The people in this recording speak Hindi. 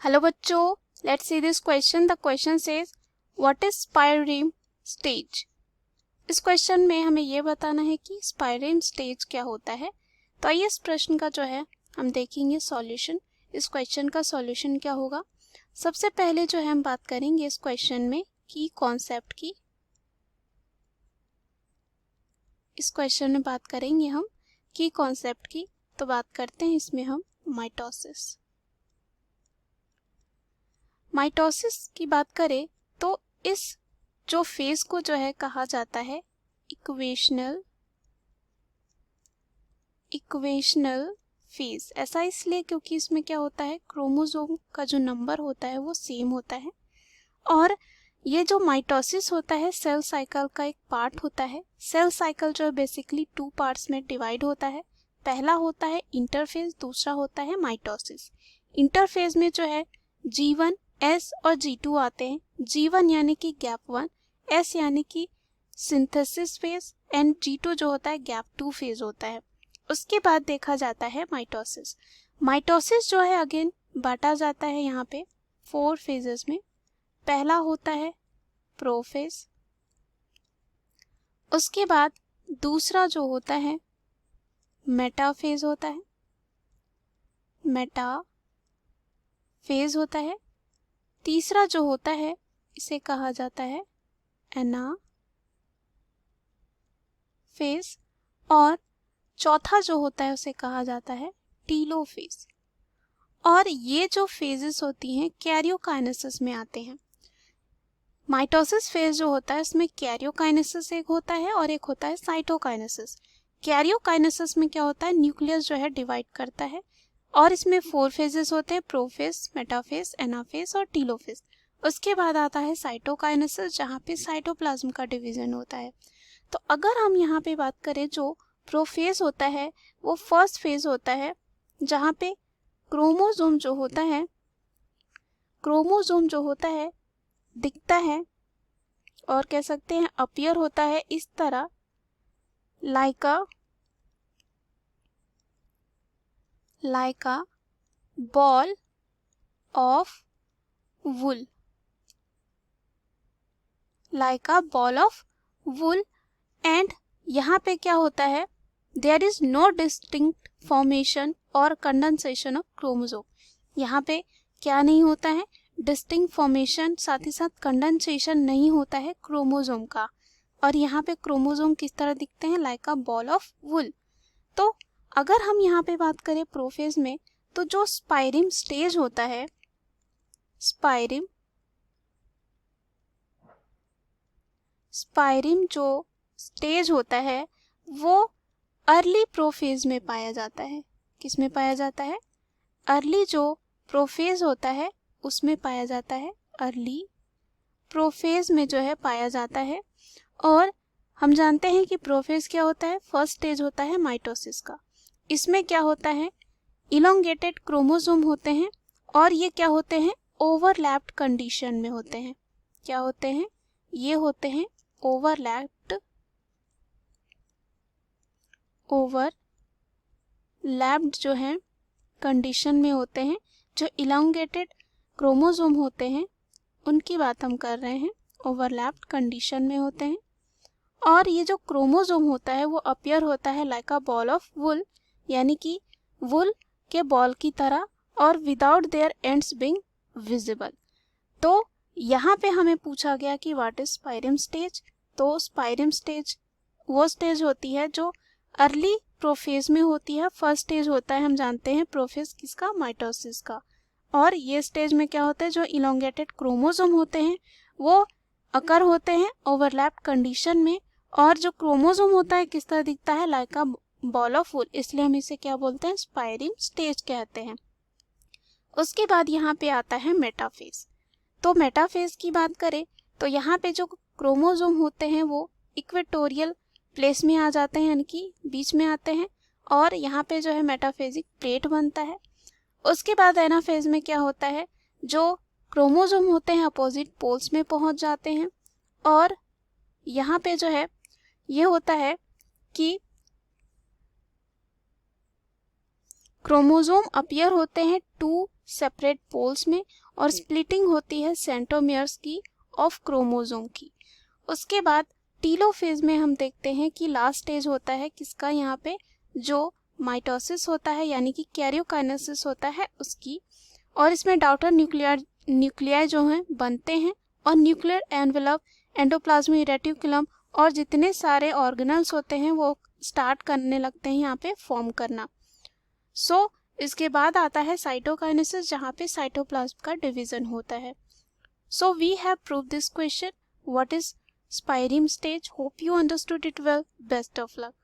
हेलो बच्चों, let's see this question. The question says what is spireme stage. इस क्वेश्चन में हमें ये बताना है कि स्पाइरिम स्टेज क्या होता है। तो आइए इस प्रश्न का जो है हम देखेंगे सॉल्यूशन। इस क्वेश्चन का सॉल्यूशन क्या होगा। सबसे पहले जो है हम बात करेंगे इस क्वेश्चन में की कॉन्सेप्ट की। इस क्वेश्चन में बात करेंगे हम की कॉन्सेप्ट की। तो बात करते हैं इसमें हम माइटोसिस। माइटोसिस की बात करें तो इस जो फेज को जो है कहा जाता है इक्वेशनल फेज। ऐसा इसलिए क्योंकि इसमें क्या होता है, क्रोमोसोम का जो नंबर होता है वो सेम होता है। और ये जो माइटोसिस होता है सेल साइकिल का एक पार्ट होता है। सेल साइकिल जो है बेसिकली 2 पार्ट्स में डिवाइड होता है। पहला होता है इंटरफेज, दूसरा होता है माइटोसिस। इंटरफेज में जो है G1, S और G2 आते हैं। G1 यानी कि गैप 1, S यानी कि सिंथेसिस फेज एंड G2 जो होता है गैप 2 फेज होता है। उसके बाद देखा जाता है माइटोसिस। माइटोसिस जो है अगेन बांटा जाता है यहाँ पे 4 फेजेस में। पहला होता है प्रोफेज, उसके बाद दूसरा जो होता है मेटाफेज होता है। तीसरा जो होता है इसे कहा जाता है एनाफेज और चौथा जो होता है उसे कहा जाता है टीलोफेज। और ये जो फेजेस होती हैं कैरियोकाइनेसिस में आते हैं। माइटोसिस फेज जो होता है इसमें कैरियोकाइनेसिस एक होता है और एक होता है साइटोकाइनेसिस। कैरियोकाइनेसिस में क्या होता है, न्यूक्लियस जो है डिवाइड करता है और इसमें 4 फेजेस होते हैं, प्रोफेज, मेटाफेज, एनाफेज और टीलोफेज। उसके बाद आता है साइटोकाइनेसिस जहाँ पे साइटोप्लाज्म का डिवीजन होता है। तो अगर हम यहाँ पे बात करें जो प्रोफेज होता है वो फर्स्ट फेज होता है जहाँ पे क्रोमोसोम जो होता है दिखता है और कह सकते हैं अपीयर होता है इस तरह like a ball of wool, and यहाँ पे क्या होता है, there is no distinct formation और कंडेंसेशन ऑफ क्रोमोसोम। यहाँ पे क्या नहीं होता है, डिस्टिंक्ट फॉर्मेशन, साथ ही साथ कंडेंसेशन नहीं होता है क्रोमोसोम का। और यहाँ पे क्रोमोसोम किस तरह दिखते हैं, like a ball of wool. तो अगर हम यहाँ पे बात करें प्रोफेज में तो जो स्पाइरिम स्टेज होता है, स्पाइरिम जो स्टेज होता है वो अर्ली प्रोफेज में पाया जाता है। किस में पाया जाता है, अर्ली जो प्रोफेज होता है उसमें पाया जाता है, अर्ली प्रोफेज में जो है पाया जाता है। और हम जानते हैं कि प्रोफेज क्या होता है, फर्स्ट स्टेज होता है माइटोसिस का। इसमें क्या होता है, इलोंगेटेड क्रोमोसोम होते हैं और ये क्या होते हैं, ओवरलैप्ड कंडीशन में होते हैं। क्या होते हैं, ये होते हैं ओवरलैप्ड जो है कंडीशन में होते हैं। जो इलोंगेटेड क्रोमोसोम होते हैं उनकी बात हम कर रहे हैं, ओवरलैप्ड कंडीशन में होते हैं। और ये जो क्रोमोसोम होता है वो अपीयर होता है like a ball of wool, यानी कि वुल के बॉल की तरह, और without their ends being visible. तो यहाँ पे हमें पूछा गया कि व्हाट इज स्पाइरिम स्टेज। तो स्पाइरिम स्टेज वो स्टेज होती है जो अर्ली प्रोफेज में होती है। फर्स्ट स्टेज होता है, हम जानते हैं प्रोफेज किसका, माइटोसिस का। और ये स्टेज में क्या होता है, जो इलोंगेटेड क्रोमोसोम होते हैं वो अकर होते हैं ओवरलैप कंडीशन में। और जो क्रोमोसोम होता है किस तरह दिखता है, like a ball of wool, इसलिए हम इसे क्या बोलते हैं, स्पाइरिम स्टेज कहते हैं। उसके बाद यहाँ पे आता है मेटाफेज। तो मेटाफेज की बात करें तो यहाँ पे जो क्रोमोसोम होते हैं वो इक्वेटोरियल प्लेस में आ जाते हैं, यानी कि बीच में आते हैं, और यहाँ पे जो है मेटाफेजिक प्लेट बनता है। उसके बाद एनाफेज में क्या होता है, जो क्रोमोसोम होते हैं अपोजिट पोल्स में पहुंच जाते हैं। और यहाँ पे जो है ये होता है कि क्रोमोसोम अपीयर होते हैं 2 सेपरेट पोल्स में, और स्प्लिटिंग होती है सेंट्रोमियर्स की ऑफ क्रोमोसोम की। उसके बाद टीलोफेज में हम देखते हैं कि लास्ट स्टेज होता है किसका, यहाँ पे जो माइटोसिस होता है यानी कि कैरियोकाइनेसिस होता है उसकी, और इसमें डाउटर न्यूक्लियाई जो हैं बनते हैं, और न्यूक्लियर एनवेलप, एंडोप्लाज्मिक रेटिकुलम और जितने सारे ऑर्गेनल्स होते हैं वो स्टार्ट करने लगते हैं यहाँ पे फॉर्म करना। सो इसके बाद आता है साइटोकाइनेसिस, जहाँ पे साइटोप्लाज्म का डिवीजन होता है। So we have proved this question, what is spireme stage. Hope you understood it well. Best of luck.